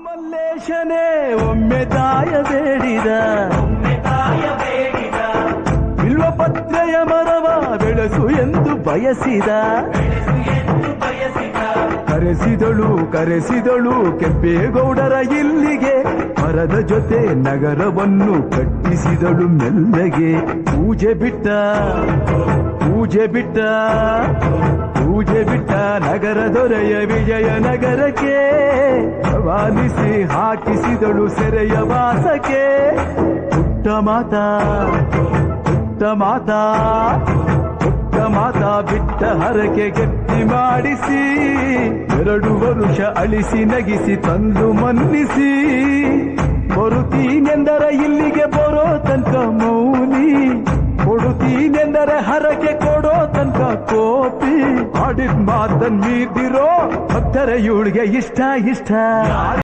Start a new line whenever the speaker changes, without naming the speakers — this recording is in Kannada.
ಮಲ್ಲೇಶನೇ ಒಮ್ಮೆ ತಾಯ ಬೇಡಿದ ಬಿಲ್ವಪತ್ರೆಯ ಮರವ ಬೆಳೆಸು ಎಂದು ಬಯಸಿದ ಕರೆಸಿದಳು ಕೆಂಪೇಗೌಡರ ಇಲ್ಲಿಗೆ ಮರದ ಜೊತೆ ನಗರವನ್ನು ಕಟ್ಟಿಸಿದಳು ಮೆಲ್ಲಗೆ ಪೂಜೆ ಬಿಟ್ಟ ನಗರ ದೊರೆಯ ವಿಜಯನಗರಕ್ಕೆ ರವಾನಿಸಿ ಹಾಕಿಸಿದಳು ಸೆರೆಯ ವಾಸಕ್ಕೆ ಪುಟ್ಟ ಮಾತಾ ಬಿಟ್ಟ ಹರಕೆ ಗಟ್ಟಿ ಮಾಡಿಸಿ 2 ವರುಷ ಅಳಿಸಿ ನಗಿಸಿ ತಂದು ಮನ್ನಿಸಿ ಬರುತ್ತೀನೆಂದರ ಇಲ್ಲಿಗೆ ಬರೋ ತನಕ ಮೌನಿ ಕೊಡುತ್ತೀನೆಂದರೆ ಹರಕೆ ಕೊಡೋ ತನಕ ಕೋಪಿ ಆಡಿದ ಮಾತನ್ ಮೀದಿರೋ ಭಕ್ತರ ಇವಳಿಗೆ ಇಷ್ಟ